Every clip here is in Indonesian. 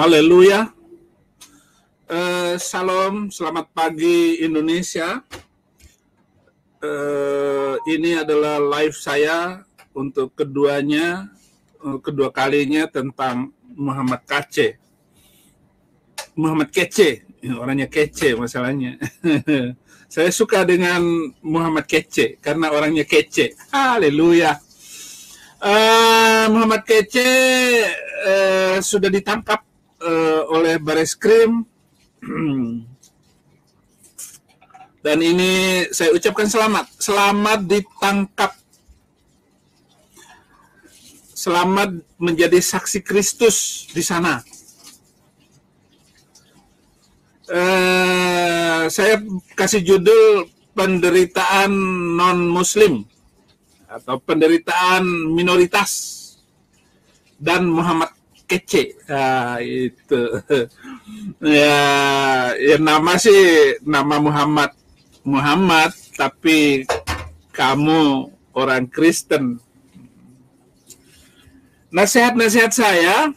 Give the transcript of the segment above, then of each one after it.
Haleluya. Salam, selamat pagi Indonesia. Ini adalah live saya untuk kedua kalinya tentang Muhammad Kece. Muhammad Kece, orangnya kece masalahnya. Saya suka dengan Muhammad Kece karena orangnya kece. Haleluya. Muhammad Kece sudah ditangkap oleh Bareskrim. Dan ini saya ucapkan selamat ditangkap, selamat menjadi saksi Kristus di sana. Saya kasih judul penderitaan non-Muslim atau penderitaan minoritas dan Muhammad Kece. Itu ya nama sih nama Muhammad, tapi kamu orang Kristen. Nasihat saya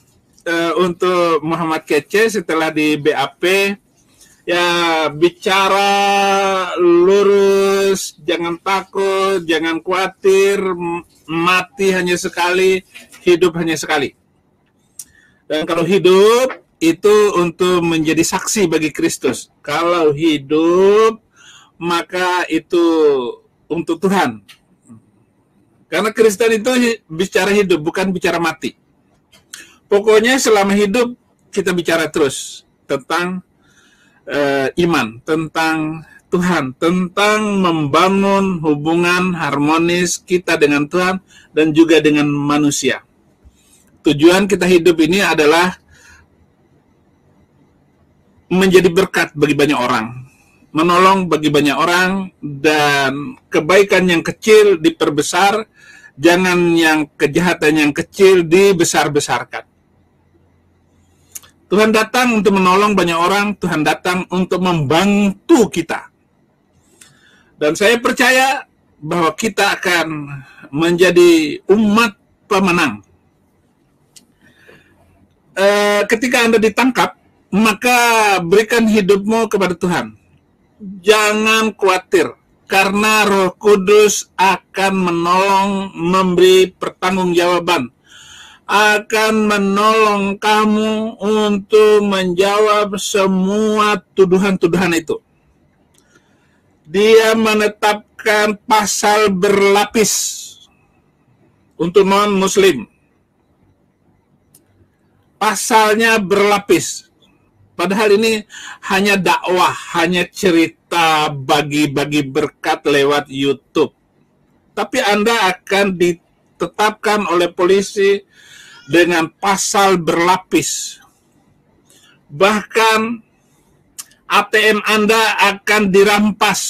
untuk Muhammad Kece setelah di BAP, ya bicara lurus, jangan takut, jangan khawatir, mati hanya sekali, hidup hanya sekali. Dan kalau hidup itu untuk menjadi saksi bagi Kristus. Kalau hidup maka itu untuk Tuhan. Karena Kristen itu bicara hidup, bukan bicara mati. Pokoknya selama hidup kita bicara terus tentang iman, tentang Tuhan, tentang membangun hubungan harmonis kita dengan Tuhan dan juga dengan manusia. Tujuan kita hidup ini adalah menjadi berkat bagi banyak orang, menolong bagi banyak orang, dan kebaikan yang kecil diperbesar, jangan yang kejahatan yang kecil dibesar-besarkan. Tuhan datang untuk menolong banyak orang, Tuhan datang untuk membantu kita. Dan saya percaya bahwa kita akan menjadi umat pemenang. Ketika Anda ditangkap, maka berikan hidupmu kepada Tuhan. Jangan khawatir, karena Roh Kudus akan menolong, memberi pertanggungjawaban, akan menolong kamu untuk menjawab semua tuduhan-tuduhan itu. Dia menetapkan pasal berlapis untuk non-Muslim. Pasalnya berlapis. Padahal ini hanya dakwah, hanya cerita bagi-bagi berkat lewat YouTube. Tapi Anda akan ditetapkan oleh polisi dengan pasal berlapis. Bahkan ATM Anda akan dirampas.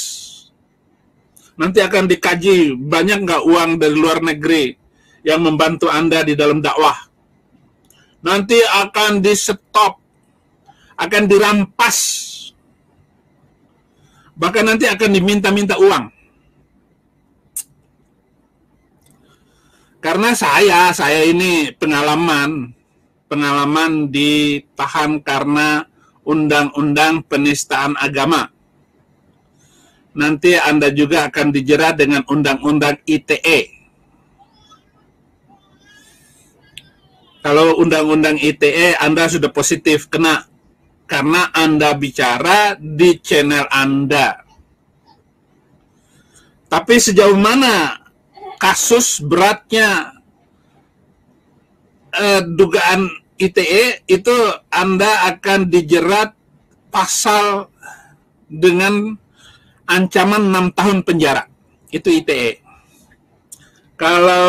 Nanti akan dikaji banyak nggak uang dari luar negeri yang membantu Anda di dalam dakwah. Nanti akan di-stop, akan dirampas. Bahkan nanti akan diminta-minta uang. Karena saya ini pengalaman ditahan karena undang-undang penistaan agama. Nanti Anda juga akan dijerat dengan undang-undang ITE. Kalau undang-undang ITE Anda sudah positif kena karena Anda bicara di channel Anda. Tapi sejauh mana kasus beratnya dugaan ITE itu, Anda akan dijerat pasal dengan ancaman 6 tahun penjara. Itu ITE. Kalau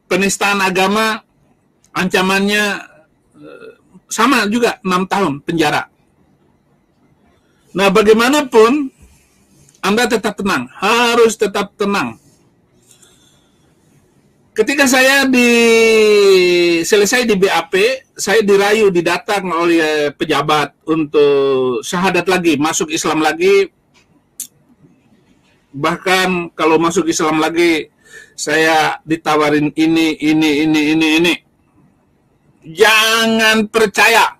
penistaan agama, ancamannya sama juga 6 tahun penjara. Nah, bagaimanapun Anda tetap tenang, harus tetap tenang. Ketika saya selesai di BAP, saya dirayu, didatang oleh pejabat untuk syahadat lagi, masuk Islam lagi. Bahkan kalau masuk Islam lagi, saya ditawarin ini. Jangan percaya.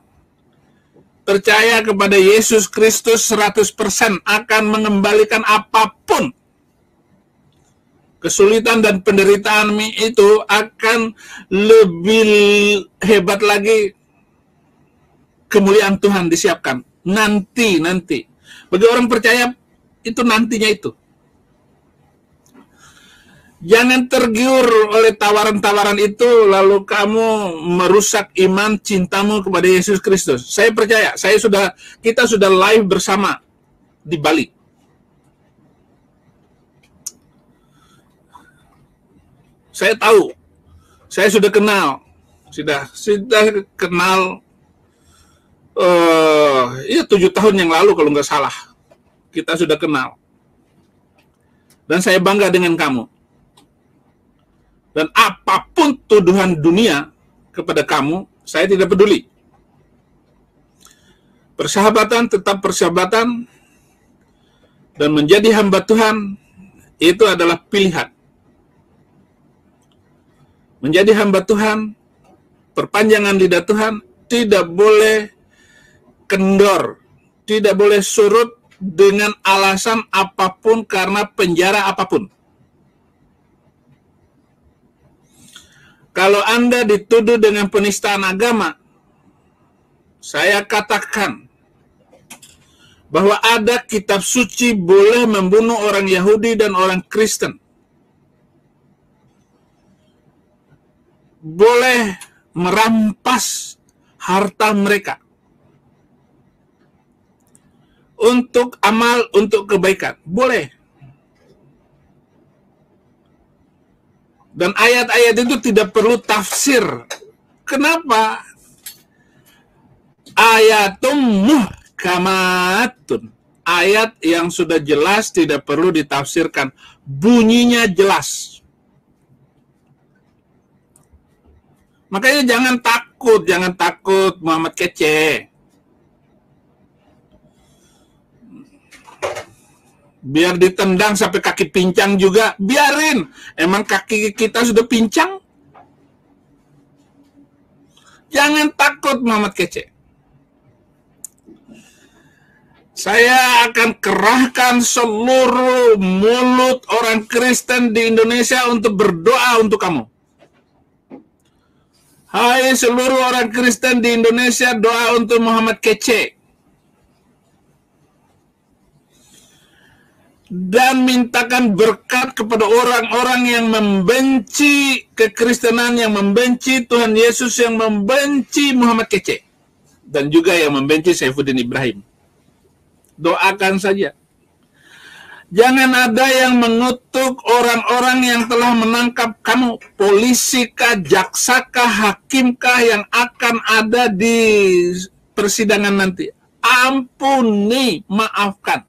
Percaya kepada Yesus Kristus 100% akan mengembalikan apapun. Kesulitan dan penderitaan itu akan lebih hebat lagi. Kemuliaan Tuhan disiapkan. Nanti. Bagi orang percaya, itu nantinya itu. Jangan tergiur oleh tawaran-tawaran itu, lalu kamu merusak iman cintamu kepada Yesus Kristus. Saya percaya, kita sudah live bersama di Bali. Saya tahu, saya sudah kenal, sudah kenal, 7 tahun yang lalu kalau nggak salah, kita sudah kenal. Dan saya bangga dengan kamu. Dan apapun tuduhan dunia kepada kamu, saya tidak peduli. Persahabatan tetap persahabatan, dan menjadi hamba Tuhan itu adalah pilihan. Menjadi hamba Tuhan, perpanjangan lidah Tuhan, tidak boleh kendor, tidak boleh surut dengan alasan apapun karena penjara apapun. Kalau Anda dituduh dengan penistaan agama, saya katakan bahwa ada kitab suci boleh membunuh orang Yahudi dan orang Kristen. Boleh merampas harta mereka untuk amal, untuk kebaikan. Boleh. Dan ayat-ayat itu tidak perlu tafsir. Kenapa? Ayatum muhkamatun. Ayat yang sudah jelas tidak perlu ditafsirkan. Bunyinya jelas. Makanya jangan takut Muhammad kece. Biar ditendang sampai kaki pincang juga, biarin. Emang kaki kita sudah pincang? Jangan takut Muhammad kece. Saya akan kerahkan seluruh mulut orang Kristen di Indonesia untuk berdoa untuk kamu. Hai seluruh orang Kristen di Indonesia, doa untuk Muhammad kece. Dan mintakan berkat kepada orang-orang yang membenci kekristenan, yang membenci Tuhan Yesus, yang membenci Muhammad kece, dan juga yang membenci Saifuddin Ibrahim. Doakan saja. Jangan ada yang mengutuk orang-orang yang telah menangkap kamu, polisikah, jaksakah, hakimkah yang akan ada di persidangan nanti. Ampuni, maafkan.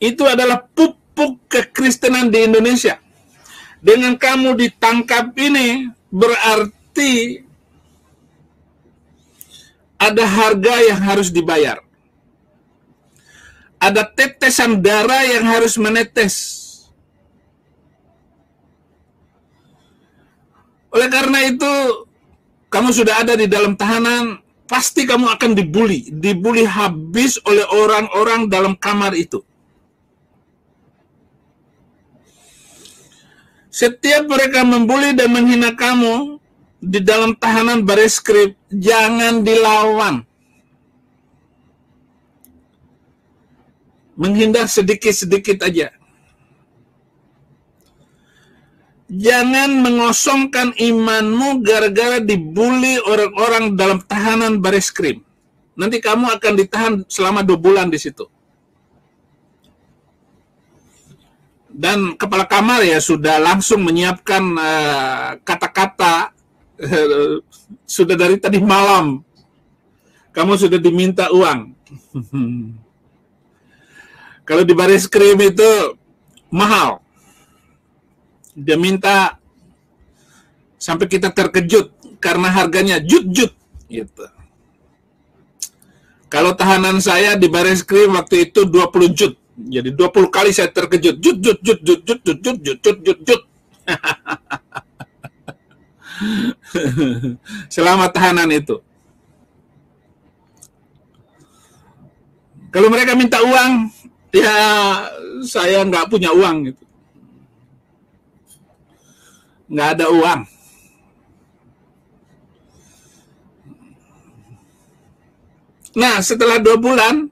Itu adalah pupuk kekristenan di Indonesia. Dengan kamu ditangkap ini, berarti ada harga yang harus dibayar. Ada tetesan darah yang harus menetes. Oleh karena itu, kamu sudah ada di dalam tahanan, pasti kamu akan dibully habis oleh orang-orang dalam kamar itu. Setiap mereka membuli dan menghina kamu di dalam tahanan Bareskrim, jangan dilawan. Menghindar sedikit-sedikit aja. Jangan mengosongkan imanmu gara-gara dibully orang-orang dalam tahanan Bareskrim. Nanti kamu akan ditahan selama 2 bulan di situ. Dan kepala kamar ya sudah langsung menyiapkan kata-kata sudah dari tadi malam. Kamu sudah diminta uang. Kalau di Bareskrim itu mahal. Dia minta sampai kita terkejut karena harganya jut-jut gitu. Kalau tahanan saya di Bareskrim waktu itu 20 jut. Jadi 20 kali saya terkejut. Jut. selama tahanan itu. Kalau mereka minta uang, ya saya nggak punya uang gitu. Nggak ada uang. Nah, setelah 2 bulan,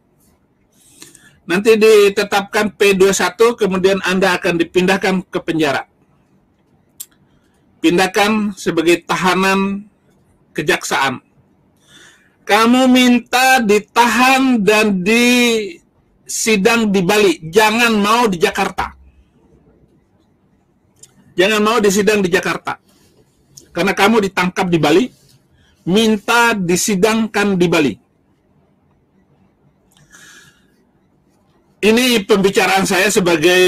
nanti ditetapkan P21, kemudian Anda akan dipindahkan ke penjara. Pindahkan sebagai tahanan kejaksaan. Kamu minta ditahan dan disidang di Bali. Jangan mau di Jakarta. Jangan mau disidang di Jakarta. Karena kamu ditangkap di Bali, minta disidangkan di Bali. Ini pembicaraan saya sebagai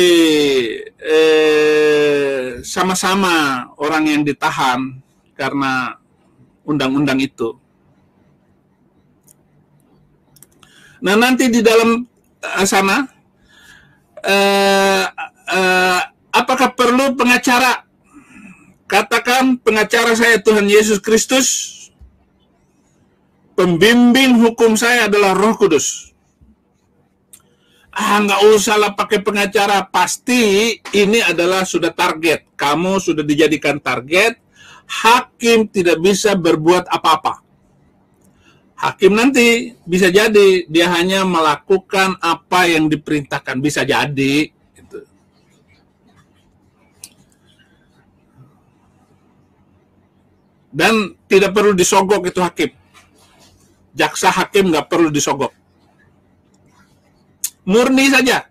sama-sama orang yang ditahan karena undang-undang itu. Nah, nanti di dalam sana, apakah perlu pengacara? Katakan, pengacara saya Tuhan Yesus Kristus, pembimbing hukum saya adalah Roh Kudus. Nggak usah lah pakai pengacara, pasti ini adalah sudah target. Kamu sudah dijadikan target, hakim tidak bisa berbuat apa-apa. Hakim nanti bisa jadi dia hanya melakukan apa yang diperintahkan, bisa jadi. Gitu. Dan tidak perlu disogok itu hakim. Jaksa hakim nggak perlu disogok. Murni saja.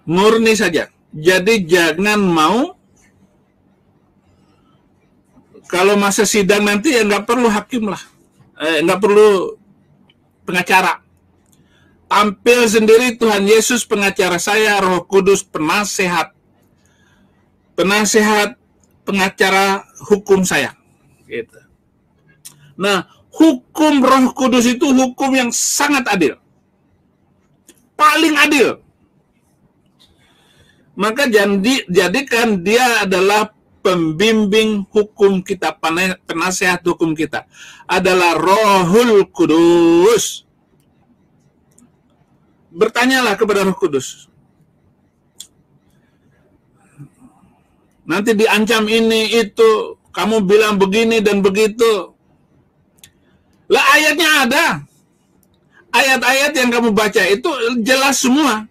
Murni saja. Jadi jangan mau kalau masa sidang nanti ya nggak perlu hakim lah. Nggak perlu pengacara. Tampil sendiri Tuhan Yesus pengacara saya, Roh Kudus penasehat. Penasehat pengacara hukum saya. Gitu. Nah, hukum Roh Kudus itu hukum yang sangat adil. Paling adil. Maka jadikan dia adalah pembimbing hukum kita, penasehat hukum kita. Adalah Rohul Kudus. Bertanyalah kepada Roh Kudus. Nanti diancam ini, itu, kamu bilang begini dan begitu. Lah ayatnya ada. Ayat-ayat yang kamu baca itu jelas semua.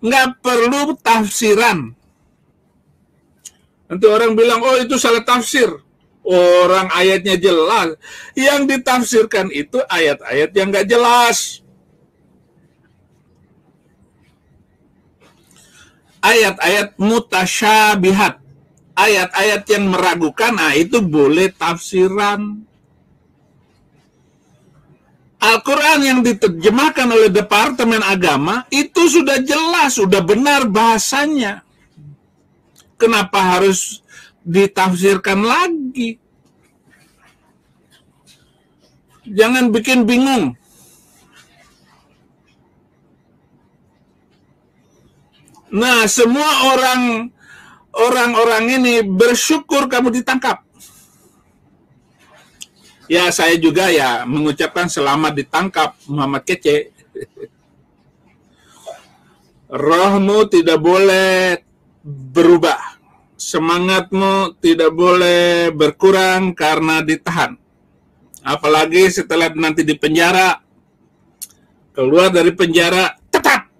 Nggak perlu tafsiran. Nanti orang bilang, oh itu salah tafsir. Orang ayatnya jelas. Yang ditafsirkan itu ayat-ayat yang nggak jelas. Ayat-ayat mutasyabihat. Ayat-ayat yang meragukan, nah itu boleh tafsiran. Al-Quran yang diterjemahkan oleh Departemen Agama itu sudah jelas, sudah benar bahasanya. Kenapa harus ditafsirkan lagi? Jangan bikin bingung. Nah, semua orang-orang ini bersyukur kamu ditangkap. Ya, saya juga ya mengucapkan selamat ditangkap, Muhammad Kece. Rohmu tidak boleh berubah. Semangatmu tidak boleh berkurang karena ditahan. Apalagi setelah nanti di penjara, keluar dari penjara, tetap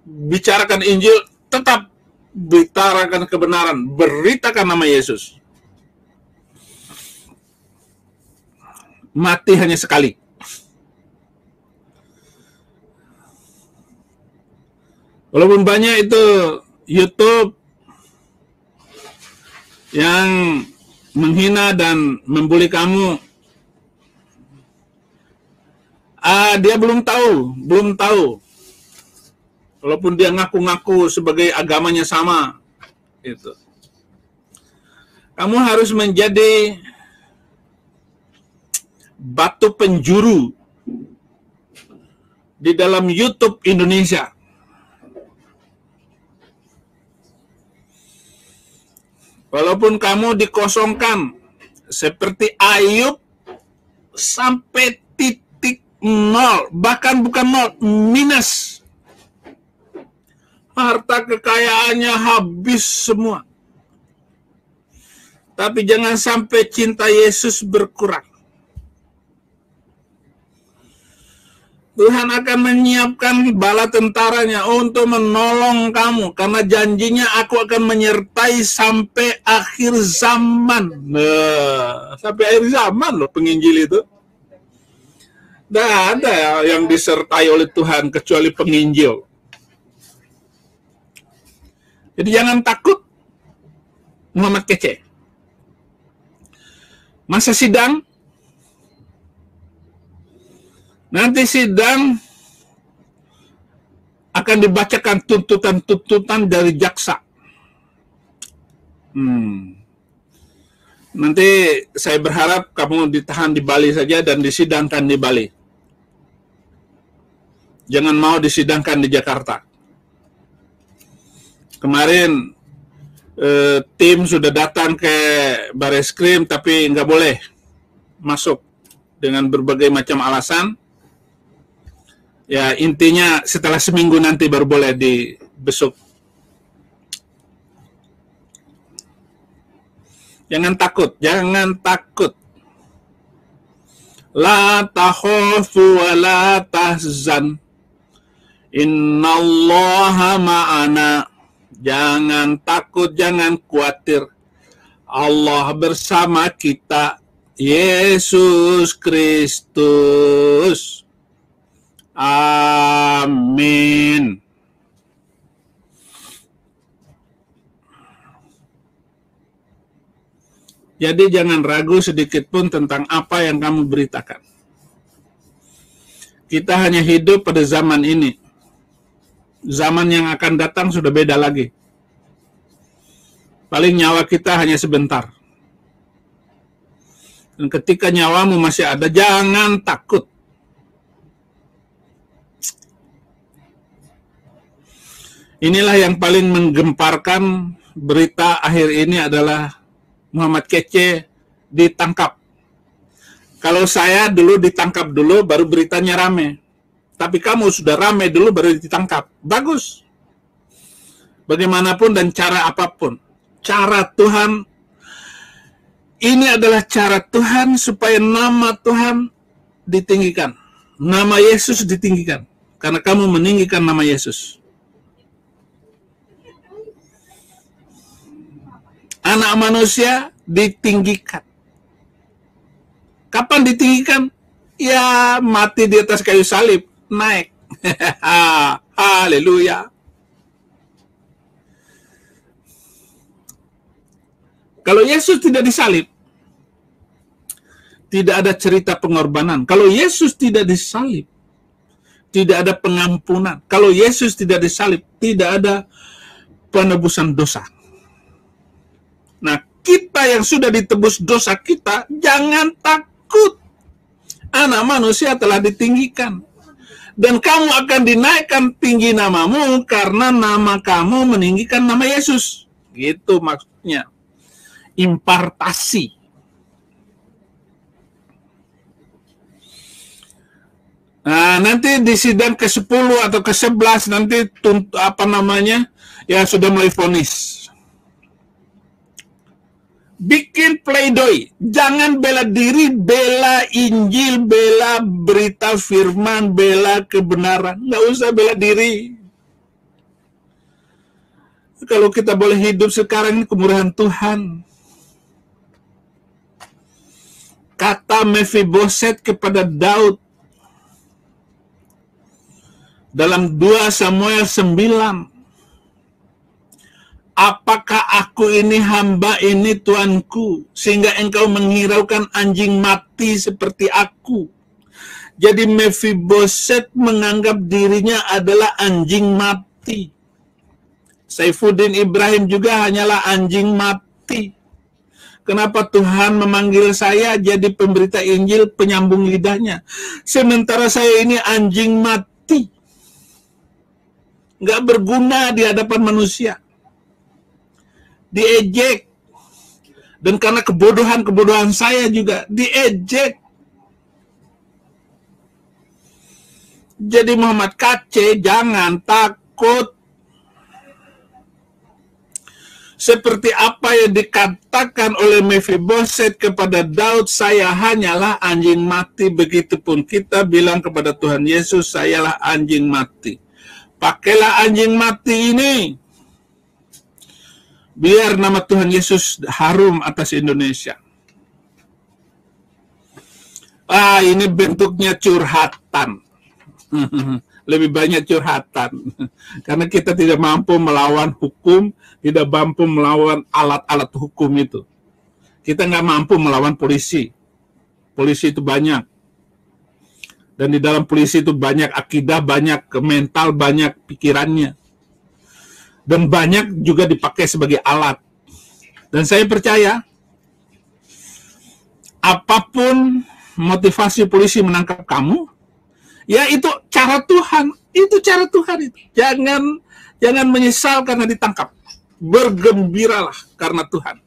bicarakan Injil, tetap bicarakan kebenaran, beritakan nama Yesus. Mati hanya sekali. Walaupun banyak itu YouTube yang menghina dan membuli kamu, dia belum tahu. Walaupun dia ngaku-ngaku sebagai agamanya sama, itu. Kamu harus menjadi batu penjuru di dalam YouTube Indonesia. Walaupun kamu dikosongkan seperti Ayub sampai titik nol, bahkan bukan nol, minus. Harta kekayaannya habis semua. Tapi jangan sampai cinta Yesus berkurang. Tuhan akan menyiapkan bala tentaranya untuk menolong kamu. Karena janjinya aku akan menyertai sampai akhir zaman. Nah, sampai akhir zaman loh penginjil itu. Tidak ada yang disertai oleh Tuhan kecuali penginjil. Jadi jangan takut, Muhammad Kece. Masa sidang, nanti sidang akan dibacakan tuntutan-tuntutan dari jaksa. Nanti saya berharap kamu ditahan di Bali saja dan disidangkan di Bali. Jangan mau disidangkan di Jakarta. Kemarin tim sudah datang ke Bareskrim tapi nggak boleh masuk dengan berbagai macam alasan. Ya, intinya setelah seminggu nanti baru boleh dibesuk. Jangan takut, jangan takut. La takhafu wa la tahzan. Innallaha ma'ana. Jangan takut, jangan khawatir. Allah bersama kita. Yesus Kristus. Amin. Jadi jangan ragu sedikit pun tentang apa yang kamu beritakan. Kita hanya hidup pada zaman ini. Zaman yang akan datang sudah beda lagi. Paling nyawa kita hanya sebentar. Dan ketika nyawamu masih ada, jangan takut. Inilah yang paling menggemparkan berita akhir ini adalah Muhammad Kece ditangkap. Kalau saya dulu ditangkap dulu, baru beritanya rame. Tapi kamu sudah rame dulu, baru ditangkap. Bagus. Bagaimanapun dan cara apapun. Cara Tuhan, ini adalah cara Tuhan supaya nama Tuhan ditinggikan. Nama Yesus ditinggikan. Karena kamu meninggikan nama Yesus. Anak manusia ditinggikan. Kapan ditinggikan? Ya, mati di atas kayu salib, naik. Haleluya. Kalau Yesus tidak disalib, tidak ada cerita pengorbanan. Kalau Yesus tidak disalib, tidak ada pengampunan. Kalau Yesus tidak disalib, tidak ada penebusan dosa. Nah, kita yang sudah ditebus dosa kita, jangan takut. Anak manusia telah ditinggikan. Dan kamu akan dinaikkan tinggi namamu karena nama kamu meninggikan nama Yesus. Gitu maksudnya. Impartasi. Nah, nanti di sidang ke-10 atau ke-11 nanti ya sudah mulai vonis. Bikin pleidoy, jangan bela diri, bela Injil, bela berita firman, bela kebenaran. Nggak usah bela diri. Kalau kita boleh hidup sekarang ini kemurahan Tuhan. Kata Mephiboset kepada Daud dalam 2 Samuel 9. Apakah aku ini hamba ini Tuanku, sehingga engkau menghiraukan anjing mati seperti aku? Jadi Mephiboset menganggap dirinya adalah anjing mati. Saifuddin Ibrahim juga hanyalah anjing mati. Kenapa Tuhan memanggil saya jadi pemberita Injil, penyambung lidahnya? Sementara saya ini anjing mati. Nggak berguna di hadapan manusia. Diejek, Dan karena kebodohan saya juga diejek. Jadi Muhammad KC, jangan takut. Seperti apa yang dikatakan oleh Mephiboset kepada Daud, saya hanyalah anjing mati. Begitupun kita bilang kepada Tuhan Yesus, sayalah anjing mati. Pakailah anjing mati ini. Biar nama Tuhan Yesus harum atas Indonesia. Ini bentuknya curhatan. Lebih banyak curhatan. Karena kita tidak mampu melawan hukum, tidak mampu melawan alat-alat hukum itu. Kita nggak mampu melawan polisi. Polisi itu banyak. Dan di dalam polisi itu banyak akidah, banyak mental, banyak pikirannya. Dan banyak juga dipakai sebagai alat. Dan saya percaya, apapun motivasi polisi menangkap kamu, ya itu cara Tuhan. Itu cara Tuhan itu. Jangan menyesal karena ditangkap. Bergembiralah karena Tuhan.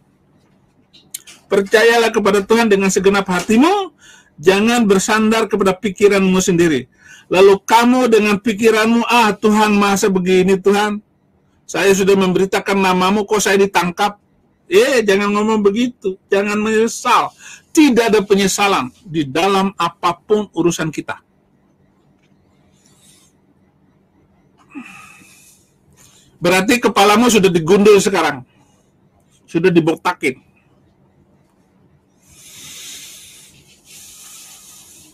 Percayalah kepada Tuhan dengan segenap hatimu. Jangan bersandar kepada pikiranmu sendiri. Lalu kamu dengan pikiranmu, Tuhan masa begini Tuhan. Saya sudah memberitakan namamu, kok saya ditangkap. Jangan ngomong begitu. Jangan menyesal. Tidak ada penyesalan di dalam apapun urusan kita. Berarti kepalamu sudah digundul sekarang. Sudah dibotakin.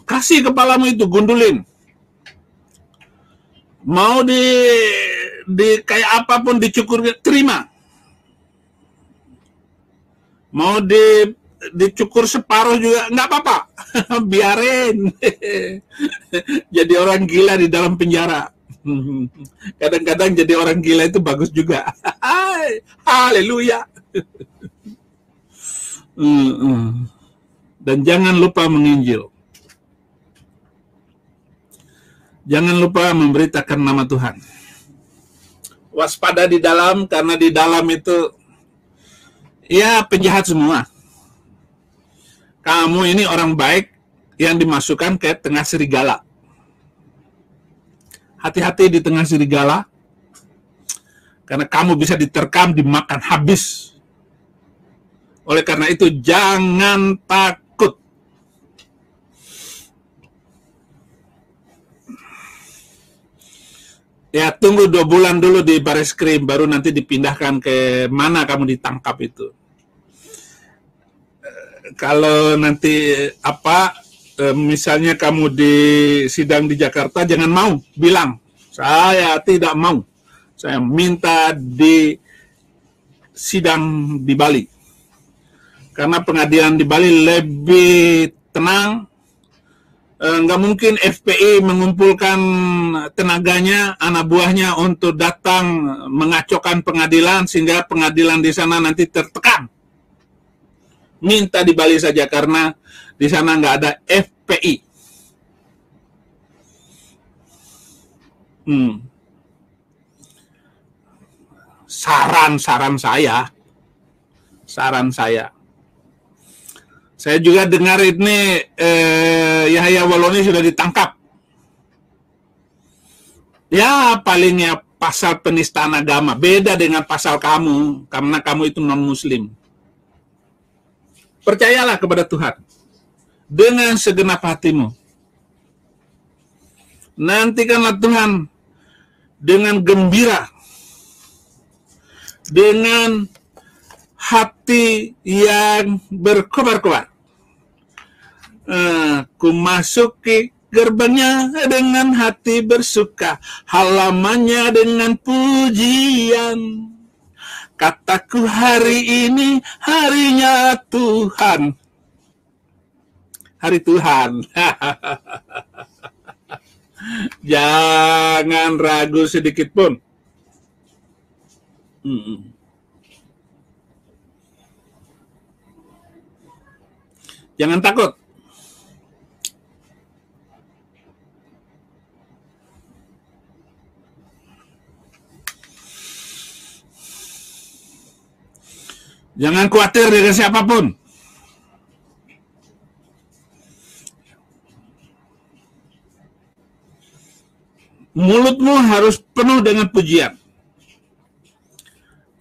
Kasih kepalamu itu, gundulin. Mau di kayak apapun dicukur, terima. Mau dicukur separuh juga nggak apa-apa. Biarin. Jadi orang gila di dalam penjara. Kadang-kadang jadi orang gila itu bagus juga. Haleluya. Dan jangan lupa menginjil. Jangan lupa memberitakan nama Tuhan. Waspada di dalam, karena di dalam itu ya penjahat semua. Kamu ini orang baik yang dimasukkan ke tengah serigala. Hati-hati di tengah serigala, karena kamu bisa diterkam, dimakan habis. Oleh karena itu, jangan takut. Ya, tunggu 2 bulan dulu di baris krim, baru nanti dipindahkan ke mana kamu ditangkap itu. Kalau nanti misalnya kamu di sidang di Jakarta, jangan mau bilang, saya tidak mau. Saya minta di sidang di Bali. Karena pengadilan di Bali lebih tenang. Nggak mungkin FPI mengumpulkan tenaganya, anak buahnya untuk datang mengacaukan pengadilan sehingga pengadilan di sana nanti tertekan. Minta di Bali saja karena di sana nggak ada FPI. Saran saya. Saya juga dengar ini Yahya Waloni sudah ditangkap. Ya palingnya pasal penistaan agama. Beda dengan pasal kamu, karena kamu itu non-muslim. Percayalah kepada Tuhan. Dengan segenap hatimu. Nantikanlah Tuhan dengan gembira. Dengan hati yang berkobar-kobar. Ku masuki gerbangnya dengan hati bersuka, halamannya dengan pujian. Kataku hari ini harinya Tuhan. Hari Tuhan. Jangan ragu sedikit pun. Jangan takut. Jangan khawatir dengan siapapun. Mulutmu harus penuh dengan pujian.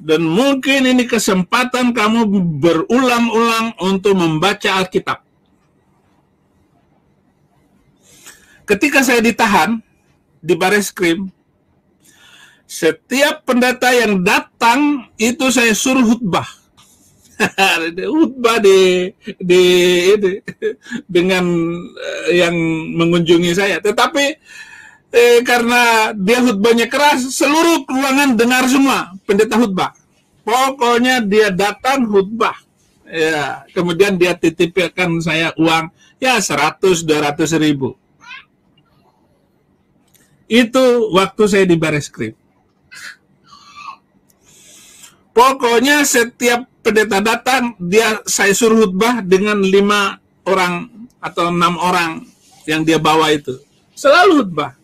Dan mungkin ini kesempatan kamu berulang-ulang untuk membaca Alkitab. Ketika saya ditahan di Bareskrim, setiap pendeta yang datang itu saya suruh khutbah. Khutbah dengan yang mengunjungi saya. Tetapi karena dia khutbahnya keras, seluruh ruangan dengar semua pendeta khutbah. Pokoknya dia datang khutbah. Ya, kemudian dia titipkan saya uang ya 100-200 ribu. Itu waktu saya di Bareskrim. Pokoknya setiap pendeta datang, saya suruh khutbah dengan 5 orang atau 6 orang yang dia bawa itu. Selalu khutbah.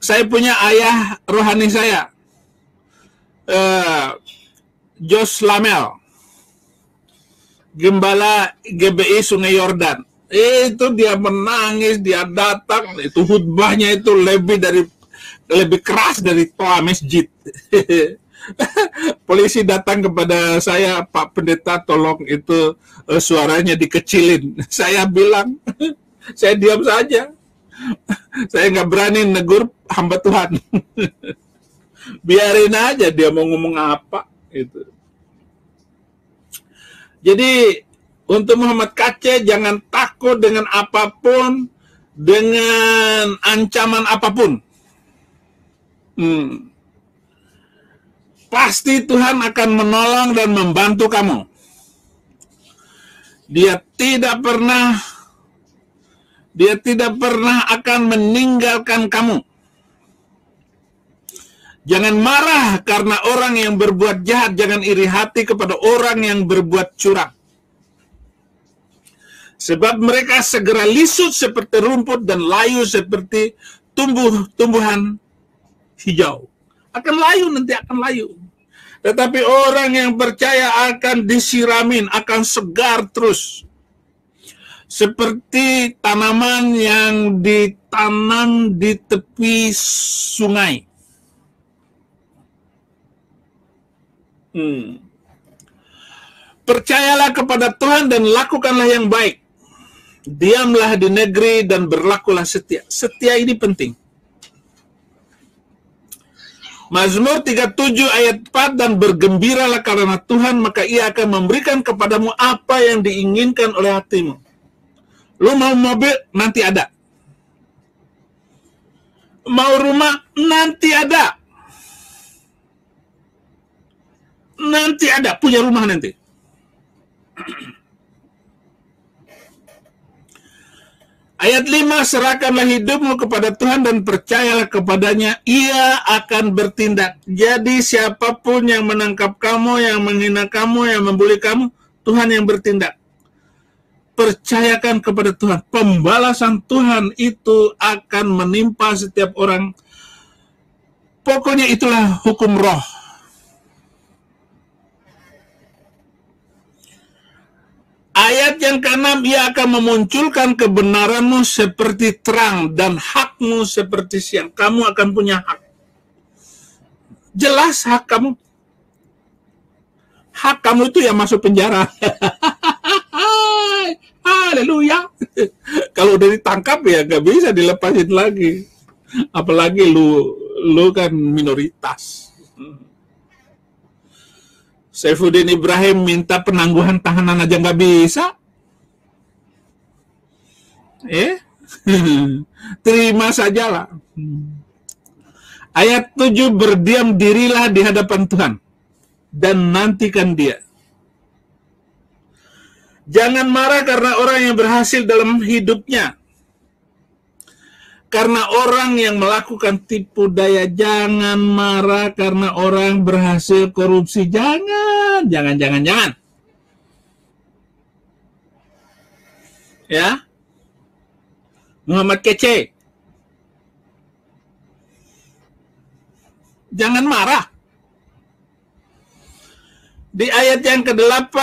Saya punya ayah rohani saya, Jos Lamel, gembala GBI Sungai Yordan. Itu dia menangis, dia datang, itu khutbahnya itu lebih keras dari toa masjid. Polisi datang kepada saya, Pak Pendeta tolong itu suaranya dikecilin. Saya bilang, saya diam saja. Saya nggak berani negur hamba Tuhan. Biarin aja dia mau ngomong apa itu. Jadi untuk Muhammad Kace, jangan takut dengan apapun, dengan ancaman apapun. Pasti Tuhan akan menolong dan membantu kamu. Dia tidak pernah akan meninggalkan kamu. Jangan marah karena orang yang berbuat jahat, jangan iri hati kepada orang yang berbuat curang. Sebab mereka segera lisut seperti rumput dan layu seperti tumbuhan hijau. Akan layu, nanti akan layu. Tetapi orang yang percaya akan disiramin, akan segar terus. Seperti tanaman yang ditanam di tepi sungai. Percayalah kepada Tuhan dan lakukanlah yang baik. Diamlah di negeri dan berlakulah setia. Setia ini penting. Mazmur 37 ayat 4, dan bergembiralah karena Tuhan, maka ia akan memberikan kepadamu apa yang diinginkan oleh hatimu. Lu mau mobil, nanti ada. Mau rumah, nanti ada. Nanti ada, punya rumah nanti. Ayat 5, serahkanlah hidupmu kepada Tuhan dan percayalah kepadanya, ia akan bertindak. Jadi siapapun yang menangkap kamu, yang menghina kamu, yang membuli kamu, Tuhan yang bertindak. Percayakan kepada Tuhan. Pembalasan Tuhan itu akan menimpa setiap orang. Pokoknya itulah hukum roh. Ayat yang ke-6, ia akan memunculkan kebenaranmu seperti terang dan hakmu seperti siang. Kamu akan punya hak. Jelas hak kamu. Hak kamu itu yang masuk penjara. Haleluya. Kalau udah ditangkap ya gak bisa dilepasin lagi. Apalagi lu kan minoritas. Saifuddin Ibrahim minta penangguhan tahanan aja nggak bisa. Terima sajalah. Ayat 7, berdiam dirilah di hadapan Tuhan dan nantikan dia. Jangan marah karena orang yang berhasil dalam hidupnya. Karena orang yang melakukan tipu daya, jangan marah karena orang berhasil korupsi. Jangan. Ya. Muhammad Kece. Jangan marah. Di ayat yang ke-8,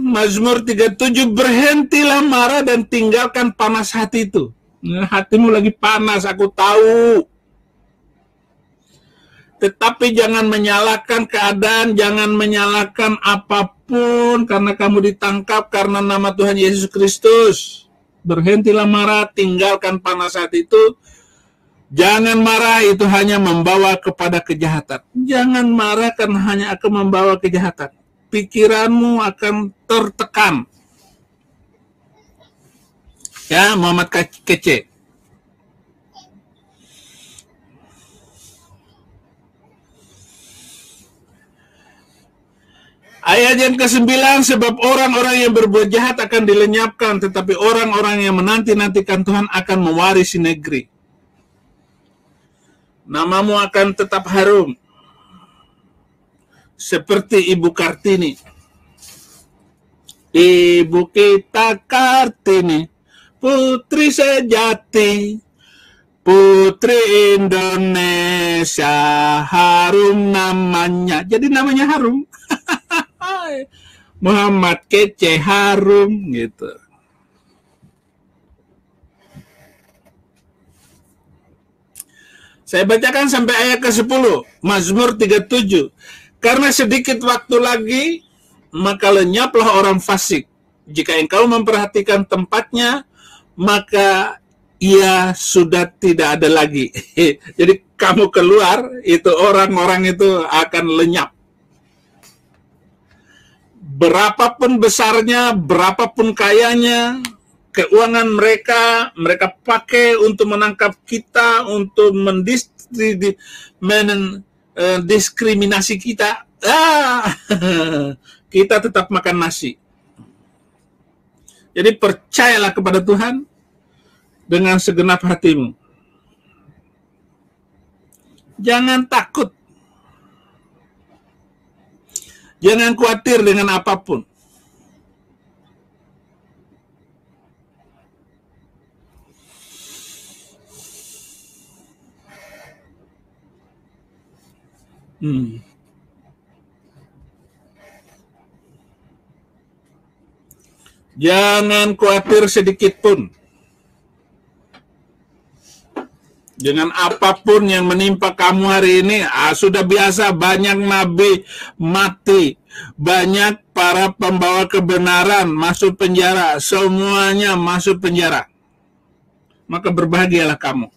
Mazmur 37, berhentilah marah dan tinggalkan panas hati itu. Nah, hatimu lagi panas, aku tahu. Tetapi jangan menyalahkan keadaan, jangan menyalahkan apapun karena kamu ditangkap karena nama Tuhan Yesus Kristus. Berhentilah marah, tinggalkan panas hati itu. Jangan marah, itu hanya membawa kepada kejahatan. Jangan marah karena hanya akan membawa kejahatan. Pikiranmu akan tertekan. Ya, Muhammad Kece. Ayat yang ke-9, sebab orang-orang yang berbuat jahat akan dilenyapkan, tetapi orang-orang yang menanti-nantikan Tuhan akan mewarisi negeri. Namamu akan tetap harum, seperti Ibu Kartini. Ibu kita Kartini, putri sejati, putri Indonesia, harum namanya. Jadi namanya harum. Muhammad Kece harum gitu. Saya bacakan sampai ayat ke-10, Mazmur 37. Karena sedikit waktu lagi, maka lenyaplah orang fasik. Jika engkau memperhatikan tempatnya, maka ia sudah tidak ada lagi. Jadi kamu keluar, itu orang-orang itu akan lenyap. Berapapun besarnya, berapapun kayanya, keuangan mereka pakai untuk menangkap kita, untuk mendiskriminasi kita. Kita tetap makan nasi. Jadi percayalah kepada Tuhan dengan segenap hatimu. Jangan takut. Jangan khawatir dengan apapun. Jangan khawatir sedikit pun. Dengan apapun yang menimpa kamu hari ini, sudah biasa banyak nabi mati, banyak para pembawa kebenaran masuk penjara, semuanya masuk penjara. Maka berbahagialah kamu.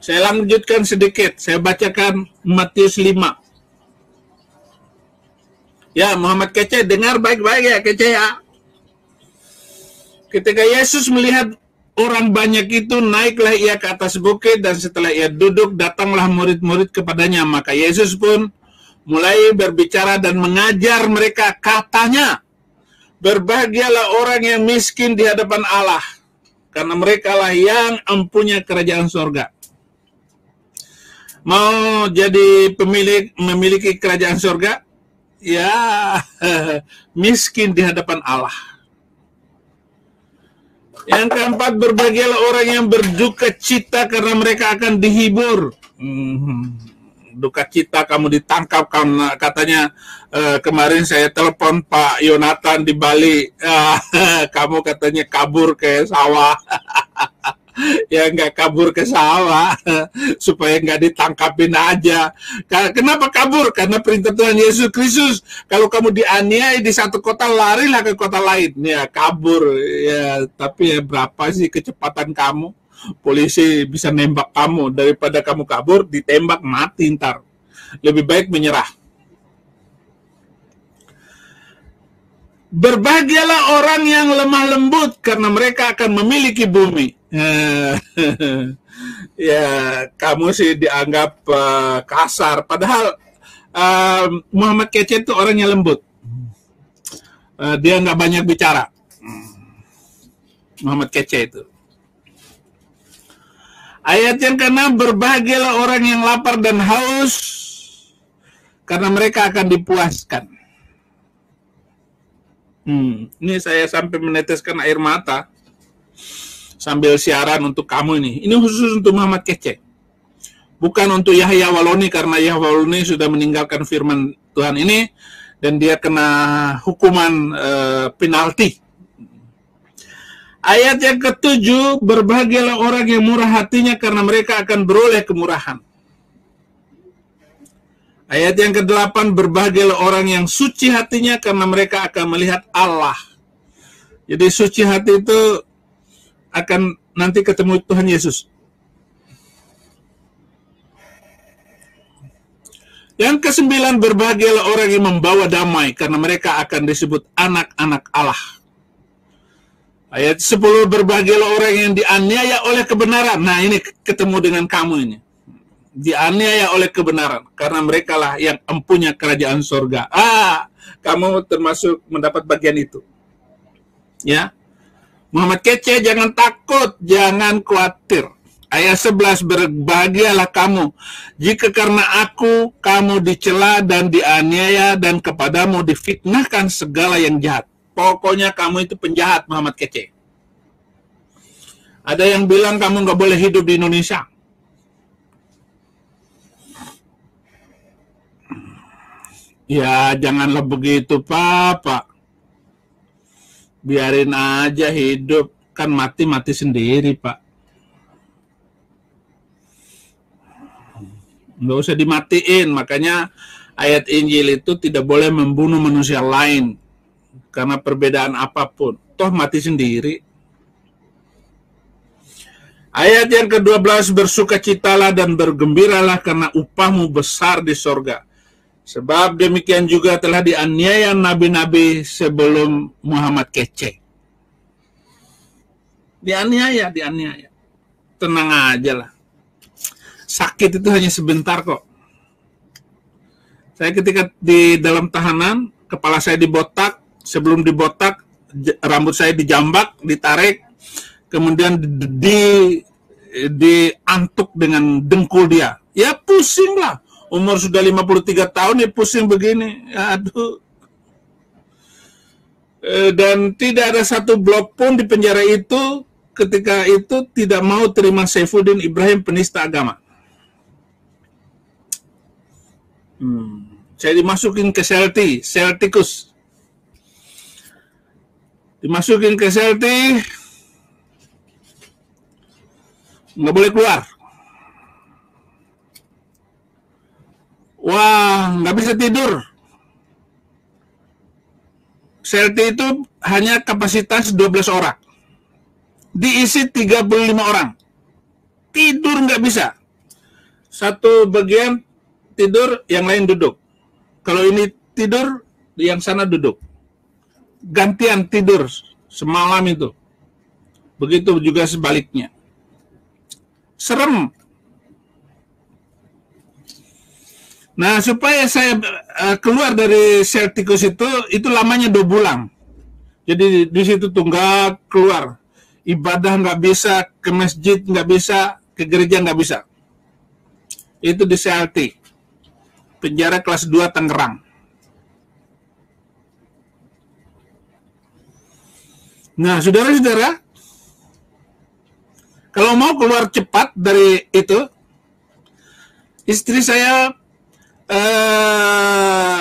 Saya lanjutkan sedikit, saya bacakan Matius 5. Ya, Muhammad Kece, dengar baik-baik ya, Kece ya. Ketika Yesus melihat orang banyak itu, naiklah ia ke atas bukit, dan setelah ia duduk, datanglah murid-murid kepadanya. Maka Yesus pun mulai berbicara dan mengajar mereka, katanya, berbahagialah orang yang miskin di hadapan Allah, karena merekalah yang empunya kerajaan surga. Mau jadi memiliki kerajaan surga? Ya, miskin di hadapan Allah. Yang keempat, berbahagialah orang yang berduka cita karena mereka akan dihibur. Duka cita kamu ditangkap karena katanya kemarin saya telepon Pak Yonatan di Bali, kamu katanya kabur ke sawah. Ya nggak kabur ke sawah supaya nggak ditangkapin aja. Kenapa kabur? Karena perintah Tuhan Yesus Kristus, kalau kamu dianiaya di satu kota, larilah ke kota lain. Ya kabur ya, tapi ya berapa sih kecepatan kamu? Polisi bisa nembak kamu, daripada kamu kabur ditembak mati ntar. Lebih baik menyerah. Berbahagialah orang yang lemah lembut karena mereka akan memiliki bumi. Ya, kamu sih dianggap kasar, padahal Muhammad Kece itu orangnya lembut. Dia nggak banyak bicara. Muhammad Kece itu. Ayat yang ke-6, berbahagialah orang yang lapar dan haus karena mereka akan dipuaskan. Ini saya sampai meneteskan air mata sambil siaran untuk kamu ini. Ini khusus untuk Muhammad Kece. Bukan untuk Yahya Waloni, karena Yahya Waloni sudah meninggalkan firman Tuhan ini dan dia kena hukuman penalti. Ayat yang ke-7, berbahagialah orang yang murah hatinya karena mereka akan beroleh kemurahan. Ayat yang ke-8, berbahagialah orang yang suci hatinya karena mereka akan melihat Allah. Jadi suci hati itu akan nanti ketemu Tuhan Yesus. Yang ke-9, berbahagialah orang yang membawa damai karena mereka akan disebut anak-anak Allah. Ayat 10, berbahagialah orang yang dianiaya oleh kebenaran. Nah, ini ketemu dengan kamu ini. Dianiaya oleh kebenaran karena mereka lah yang empunya kerajaan surga. Kamu termasuk mendapat bagian itu. Ya. Muhammad Kece, jangan takut, jangan khawatir. Ayat 11, berbahagialah kamu jika karena aku kamu dicela dan dianiaya dan kepadamu difitnahkan segala yang jahat. Pokoknya kamu itu penjahat, Muhammad Kece. Ada yang bilang kamu nggak boleh hidup di Indonesia. Ya janganlah begitu, Pak. Biarin aja hidup, kan mati sendiri, Pak. Nggak usah dimatiin. Makanya ayat Injil itu tidak boleh membunuh manusia lain karena perbedaan apapun, toh mati sendiri. Ayat yang ke-12, bersukacitalah dan bergembiralah karena upahmu besar di sorga, sebab demikian juga telah dianiaya nabi-nabi sebelum Muhammad Kece. Dianiaya. Tenang aja lah. Sakit itu hanya sebentar kok. Saya ketika di dalam tahanan, kepala saya dibotak, sebelum dibotak, rambut saya dijambak, ditarik, kemudian diantuk dengan dengkul dia. Ya pusing lah. Umur sudah 53 tahun ya pusing begini. Aduh. Dan tidak ada satu blok pun di penjara itu ketika itu tidak mau terima Saifuddin Ibrahim, penista agama. Saya dimasukin ke sel tikus. Dimasukin ke sel nggak boleh keluar. Wah, nggak bisa tidur. Sel itu hanya kapasitas 12 orang. Diisi 35 orang. Tidur nggak bisa. Satu bagian tidur, yang lain duduk. Kalau ini tidur, yang sana duduk. Gantian tidur semalam itu. Begitu juga sebaliknya. Serem. Nah, supaya saya keluar dari sel tikus itu lamanya 2 bulan. Jadi di situ tunggak keluar. Ibadah nggak bisa, ke masjid nggak bisa, ke gereja nggak bisa. Itu di CLT. Penjara kelas 2 Tangerang. Nah, saudara-saudara, kalau mau keluar cepat dari itu, istri saya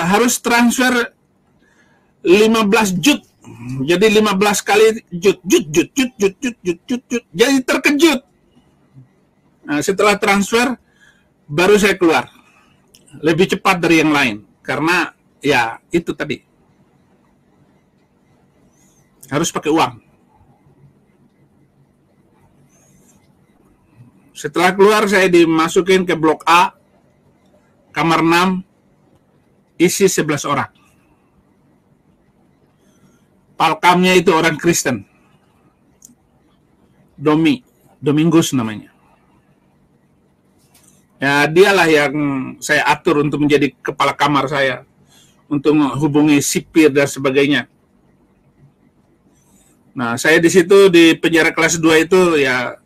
harus transfer 15 jut. Jadi 15 kali jut. Jadi terkejut. Nah, setelah transfer, baru saya keluar. Lebih cepat dari yang lain. Karena, ya, itu tadi. Harus pakai uang. Setelah keluar, saya dimasukin ke blok A, kamar 6, isi 11 orang. Palkamnya itu orang Kristen. Domingus namanya. Ya, dialah yang saya atur untuk menjadi kepala kamar saya, untuk menghubungi sipir dan sebagainya. Nah, saya di situ di penjara kelas 2 itu ya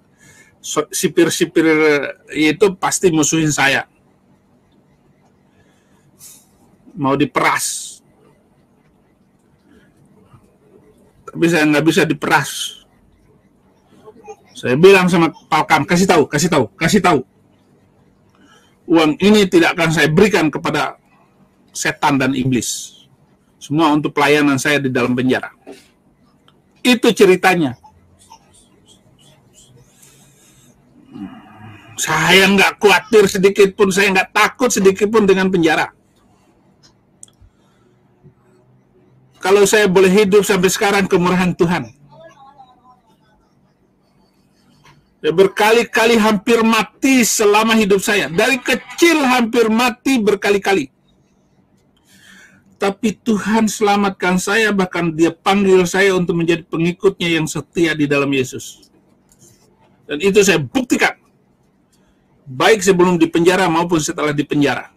sipir-sipir itu pasti musuhin saya. Mau diperas. Tapi saya nggak bisa diperas. Saya bilang sama Palkam, kasih tahu. uang ini tidak akan saya berikan kepada setan dan iblis. Semua untuk pelayanan saya di dalam penjara. Itu ceritanya. Saya nggak khawatir sedikit pun, saya nggak takut sedikit pun dengan penjara. Kalau saya boleh hidup sampai sekarang, kemurahan Tuhan. Ya, berkali-kali hampir mati selama hidup saya. Dari kecil hampir mati berkali-kali. Tapi Tuhan selamatkan saya, bahkan Dia panggil saya untuk menjadi pengikutnya yang setia di dalam Yesus. Dan itu saya buktikan. Baik sebelum dipenjara maupun setelah dipenjara.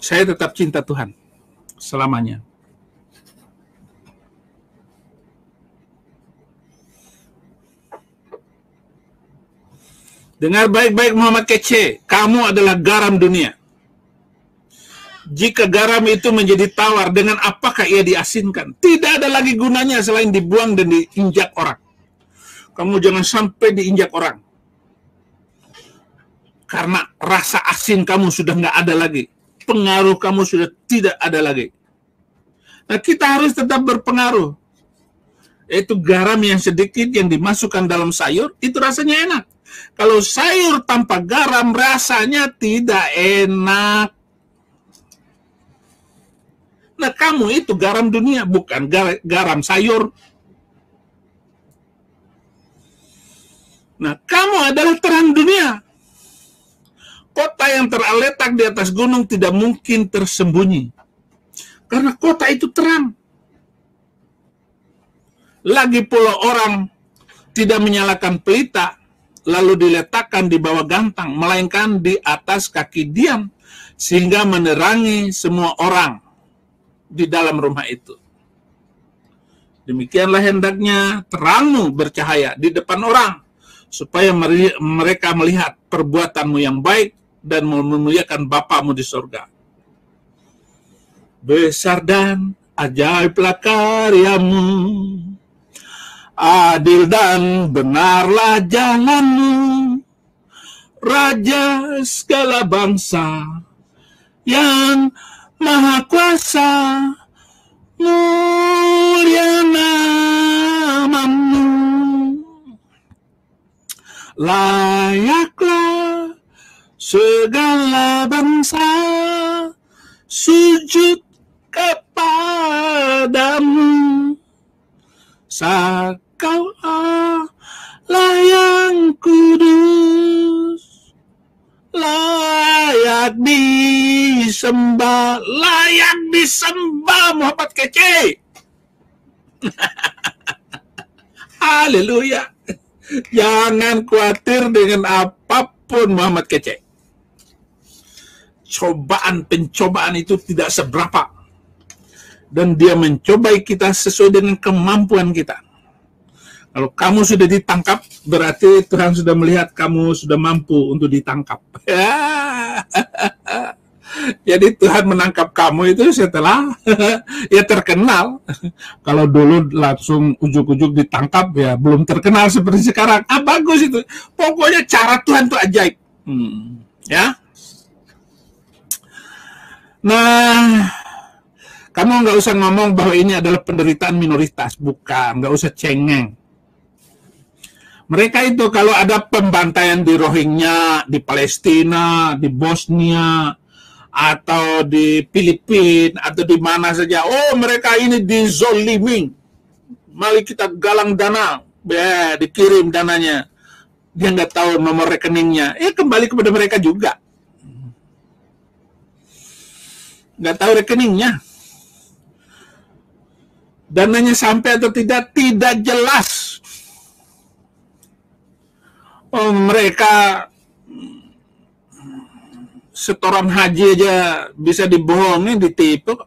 Saya tetap cinta Tuhan selamanya. Dengar baik-baik Muhammad Kece, kamu adalah garam dunia. Jika garam itu menjadi tawar, dengan apakah ia diasinkan? Tidak ada lagi gunanya selain dibuang dan diinjak orang. Kamu jangan sampai diinjak orang. Karena rasa asin kamu sudah nggak ada lagi. Pengaruh kamu sudah tidak ada lagi. Nah, kita harus tetap berpengaruh. Yaitu garam yang sedikit yang dimasukkan dalam sayur, itu rasanya enak. Kalau sayur tanpa garam, rasanya tidak enak. Nah, kamu itu garam dunia, bukan garam sayur. Nah, kamu adalah terang dunia. Kota yang terletak di atas gunung tidak mungkin tersembunyi. Karena kota itu terang. Lagi pula orang tidak menyalakan pelita, lalu diletakkan di bawah gantang, melainkan di atas kaki diam, sehingga menerangi semua orang di dalam rumah itu. Demikianlah hendaknya terangmu bercahaya di depan orang, supaya mereka melihat perbuatanmu yang baik dan memuliakan Bapamu di surga. Besar dan ajaiblah karyamu, adil dan benarlah jalanmu, Raja segala bangsa yang maha kuasa, mulia namamu. Layaklah segala bangsa sujud kepadamu, Kau Allah yang kudus, layak disembah Muhammad Kece. Haleluya. Jangan khawatir dengan apapun Muhammad Kece. Pencobaan itu tidak seberapa. Dan dia mencobai kita sesuai dengan kemampuan kita. Kalau kamu sudah ditangkap, berarti Tuhan sudah melihat kamu sudah mampu untuk ditangkap. Jadi Tuhan menangkap kamu itu setelah ya terkenal. Kalau dulu langsung ujuk-ujuk ditangkap, ya belum terkenal seperti sekarang. Bagus itu. Pokoknya cara Tuhan itu ajaib. Ya. Nah, kamu nggak usah ngomong bahwa ini adalah penderitaan minoritas. Bukan, nggak usah cengeng. Mereka itu kalau ada pembantaian di Rohingya, di Palestina, di Bosnia, atau di Filipina, atau di mana saja. Oh, mereka ini dizolimi. Mari kita galang dana. Ya, dikirim dananya. Dia nggak tahu nomor rekeningnya. Ya, kembali kepada mereka juga. Nggak tahu rekeningnya. Dananya sampai atau tidak jelas. Oh, mereka setoran haji aja bisa dibohongin, ditipu.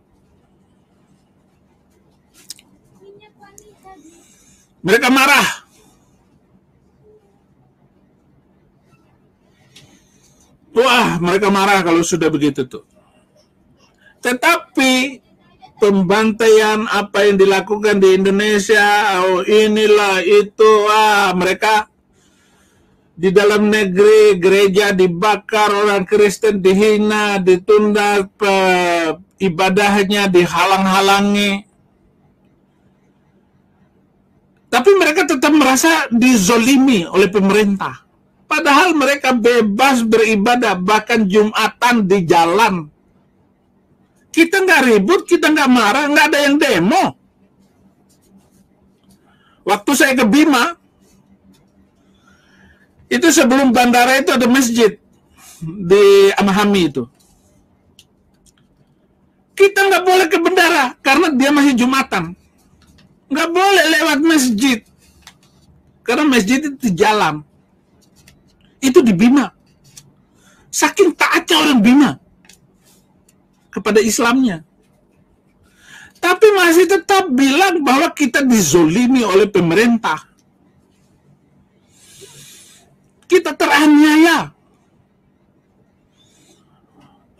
Mereka marah. Wah, mereka marah kalau sudah begitu tuh. Tetapi pembantaian apa yang dilakukan di Indonesia, oh inilah itu, mereka Di dalam negeri gereja dibakar, orang Kristen dihina, ditunda ibadahnya, dihalang-halangi. Tapi mereka tetap merasa dizolimi oleh pemerintah. Padahal mereka bebas beribadah, bahkan Jumatan di jalan. Kita nggak ribut, kita nggak marah, nggak ada yang demo. Waktu saya ke Bima, itu sebelum bandara itu ada masjid di Amahami itu. Kita nggak boleh ke bandara karena dia masih Jumatan. Nggak boleh lewat masjid karena masjid itu di jalan. Itu di Bima. Saking taatnya orang Bima kepada Islamnya. Tapi masih tetap bilang bahwa kita dizolimi oleh pemerintah. Kita teraniaya.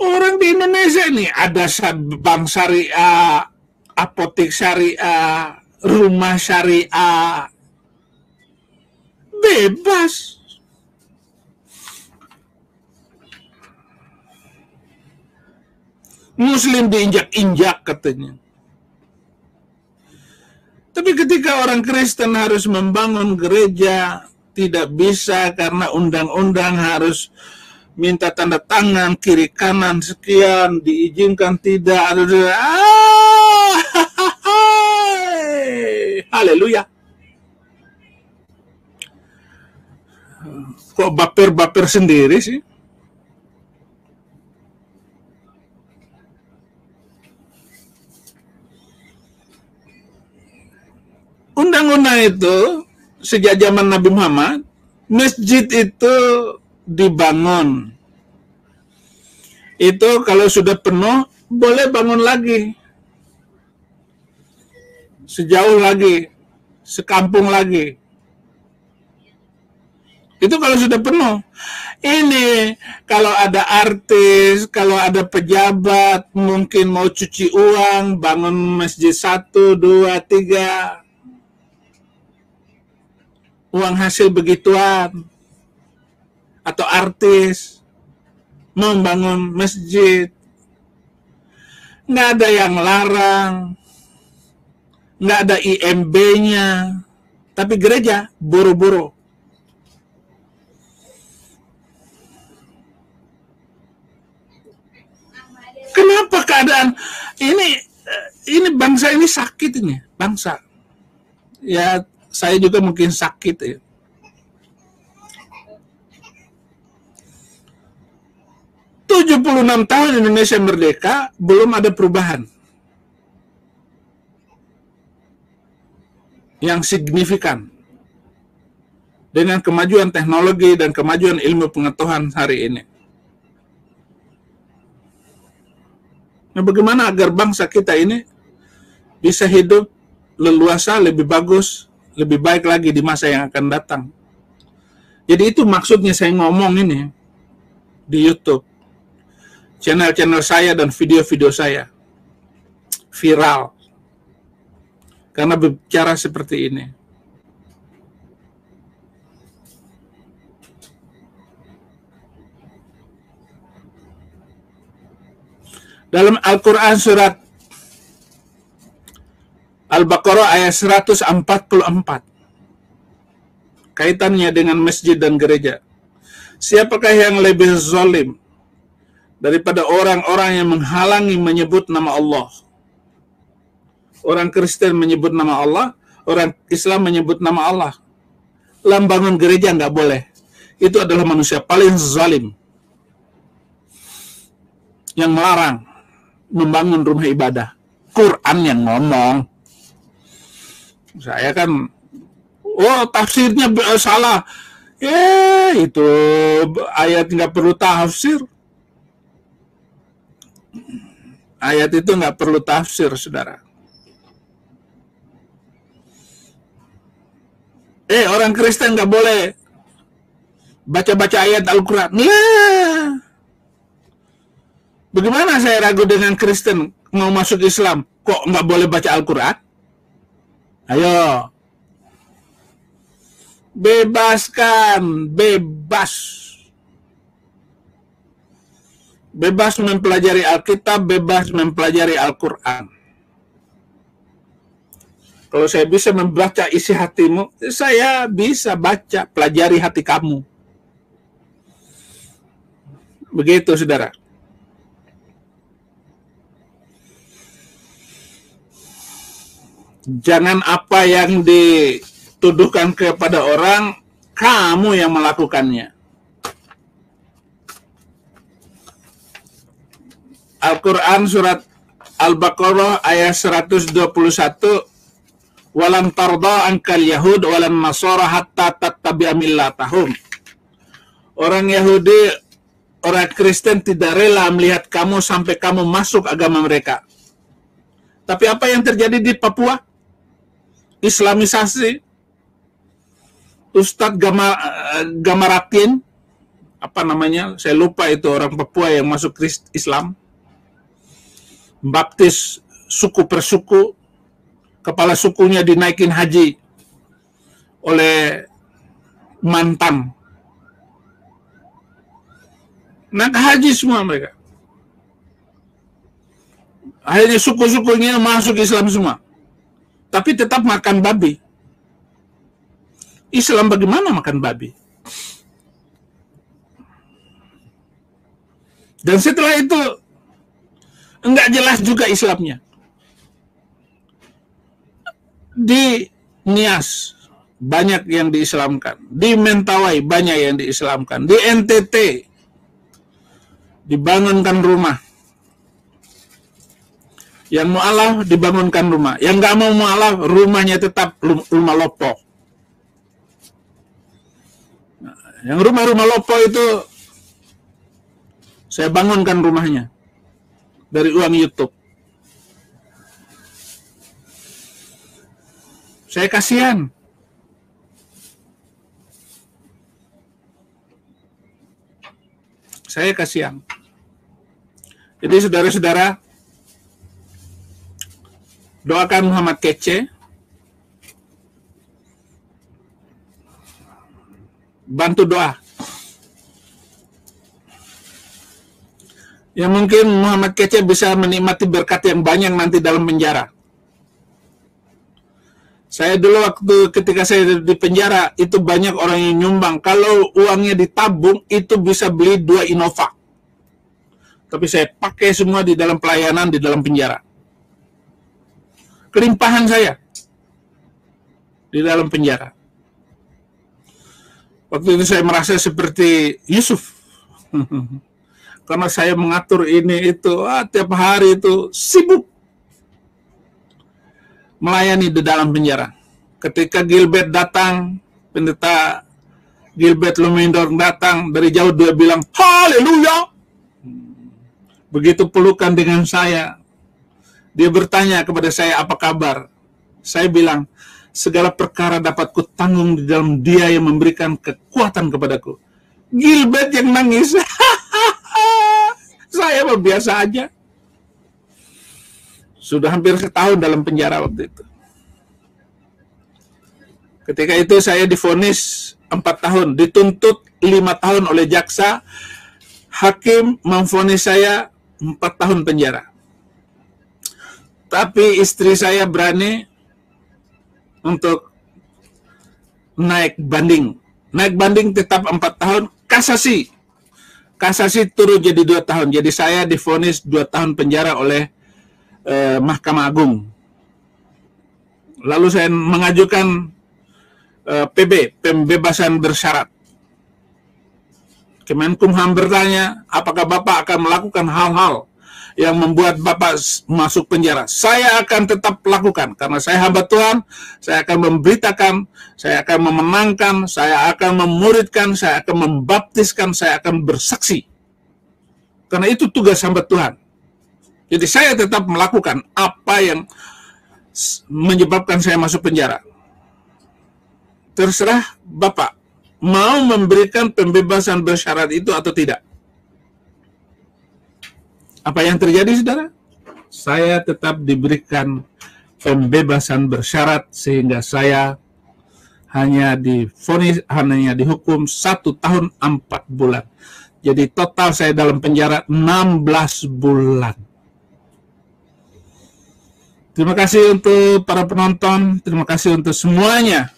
Orang di Indonesia ini ada bank syariah, apotek syariah, rumah syariah. Bebas. Muslim diinjak-injak katanya. Tapi ketika orang Kristen harus membangun gereja, tidak bisa karena undang-undang harus minta tanda tangan kiri kanan sekian, diizinkan tidak. Haleluya. Kok baper-baper sendiri sih? Undang-undang itu sejak zaman Nabi Muhammad, masjid itu dibangun. Itu kalau sudah penuh, boleh bangun lagi. Sejauh lagi, sekampung lagi. Itu kalau sudah penuh. Ini kalau ada artis, kalau ada pejabat, mungkin mau cuci uang, bangun masjid 1, 2, 3. Uang hasil begituan. Atau artis membangun masjid. Nggak ada yang larang. Nggak ada IMB-nya. Tapi gereja buru-buru. Kenapa keadaan ini bangsa ini sakit ini, bangsa. Ya, saya juga mungkin sakit ya. 76 tahun Indonesia merdeka, belum ada perubahan yang signifikan dengan kemajuan teknologi dan kemajuan ilmu pengetahuan hari ini. Nah, bagaimana agar bangsa kita ini bisa hidup leluasa, lebih bagus, lebih baik lagi di masa yang akan datang. Jadi itu maksudnya saya ngomong ini di YouTube. Channel-channel saya dan video-video saya viral. Karena berbicara seperti ini. Dalam Al-Quran surat Al-Baqarah ayat 144. Kaitannya dengan masjid dan gereja. Siapakah yang lebih zalim daripada orang-orang yang menghalangi menyebut nama Allah? Orang Kristen menyebut nama Allah, orang Islam menyebut nama Allah. Lambangan gereja nggak boleh. Itu adalah manusia paling zalim yang melarang membangun rumah ibadah. Quran yang ngomong. Saya kan, tafsirnya salah. Itu ayat nggak perlu tafsir. Ayat itu nggak perlu tafsir, saudara. Orang Kristen nggak boleh baca-baca ayat Al-Quran. Bagaimana saya ragu dengan Kristen mau masuk Islam, kok nggak boleh baca Al-Quran? Ayo. Bebaskan, bebas. Bebas mempelajari Alkitab, bebas mempelajari Al-Quran. Kalau saya bisa membaca isi hatimu, saya bisa baca, pelajari hati kamu. Begitu, saudara. Jangan apa yang dituduhkan kepada orang, kamu yang melakukannya. Al-Quran surat Al-Baqarah ayat 121, walan tarda ankal yahud walan nasara hatta tattabi'a millatahum. Orang Yahudi, orang Kristen tidak rela melihat kamu sampai kamu masuk agama mereka. Tapi apa yang terjadi di Papua? Islamisasi. Ustadz Gamaratin, apa namanya? Saya lupa itu orang Papua yang masuk Islam. Baptis suku per suku, kepala sukunya dinaikin haji oleh mantan. Naik haji semua mereka. Akhirnya suku-sukunya masuk Islam semua. Tapi tetap makan babi. Islam bagaimana makan babi? Dan setelah itu enggak jelas juga Islamnya. Di Nias banyak yang diislamkan, di Mentawai banyak yang diislamkan, di NTT dibangunkan rumah. Yang mu'alaf dibangunkan rumah, yang nggak mau mu'alaf rumahnya tetap rumah lopo. Nah, yang rumah-rumah lopo itu saya bangunkan rumahnya dari uang YouTube. Saya kasihan. Saya kasihan. Jadi saudara-saudara, doakan Muhammad Kece, bantu doa. Ya mungkin Muhammad Kece bisa menikmati berkat yang banyak nanti dalam penjara. Saya dulu waktu ketika saya di penjara, itu banyak orang yang nyumbang. Kalau uangnya ditabung, itu bisa beli 2 Innova. Tapi saya pakai semua di dalam pelayanan, di dalam penjara. Kelimpahan saya di dalam penjara. Waktu itu saya merasa seperti Yusuf. Karena saya mengatur ini itu, tiap hari itu sibuk melayani di dalam penjara. Ketika Gilbert datang, pendeta Gilbert Lumindor datang, dari jauh dia bilang, haleluya. Begitu pelukan dengan saya, dia bertanya kepada saya, apa kabar? Saya bilang, segala perkara dapat kutanggung di dalam Dia yang memberikan kekuatan kepadaku. Gilbert yang nangis. Saya mah biasa aja. Sudah hampir setahun dalam penjara waktu itu. Ketika itu saya divonis 4 tahun, dituntut 5 tahun oleh jaksa. Hakim memvonis saya 4 tahun penjara. Tapi istri saya berani untuk naik banding. Naik banding tetap 4 tahun, kasasi. Kasasi turun jadi 2 tahun. Jadi saya divonis 2 tahun penjara oleh Mahkamah Agung. Lalu saya mengajukan PB, pembebasan bersyarat. Kemenkumham bertanya, apakah Bapak akan melakukan hal-hal yang membuat Bapak masuk penjara? Saya akan tetap lakukan, karena saya hamba Tuhan, saya akan memberitakan, saya akan memenangkan, saya akan memuridkan, saya akan membaptiskan, saya akan bersaksi. Karena itu tugas hamba Tuhan. Jadi saya tetap melakukan apa yang menyebabkan saya masuk penjara. Terserah Bapak mau memberikan pembebasan bersyarat itu atau tidak. Apa yang terjadi, saudara? Saya tetap diberikan pembebasan bersyarat sehingga saya hanya dihukum 1 tahun 4 bulan. Jadi total saya dalam penjara 16 bulan. Terima kasih untuk para penonton, terima kasih untuk semuanya.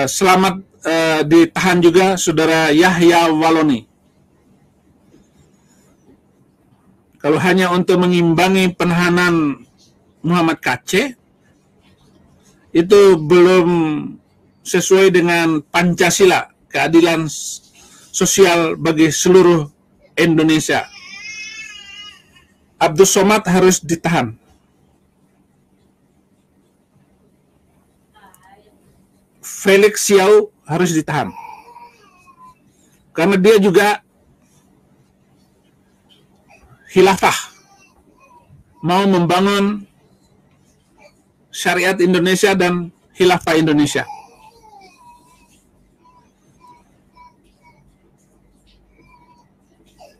Selamat ditahan juga Saudara Yahya Waloni. Kalau hanya untuk mengimbangi penahanan Muhammad KC, itu belum sesuai dengan Pancasila, keadilan sosial bagi seluruh Indonesia. Abdus Somad harus ditahan. Felix Xiao harus ditahan. Karena dia juga khilafah, mau membangun syariat Indonesia dan khilafah Indonesia.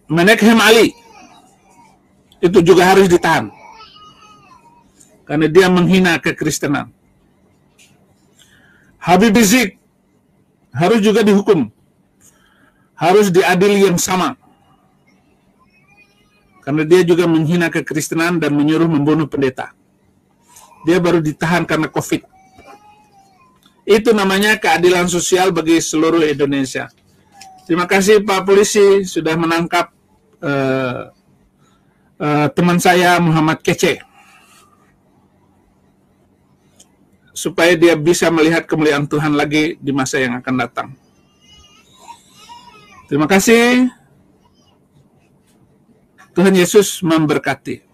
Menekhem Ali itu juga harus ditahan karena dia menghina kekristenan. Habib Rizik harus juga dihukum, harus diadili yang sama karena dia juga menghina kekristenan dan menyuruh membunuh pendeta. Dia baru ditahan karena COVID. Itu namanya keadilan sosial bagi seluruh Indonesia. Terima kasih Pak Polisi sudah menangkap teman saya Muhammad Kece, supaya dia bisa melihat kemuliaan Tuhan lagi di masa yang akan datang. Terima kasih. Tuhan Yesus memberkati.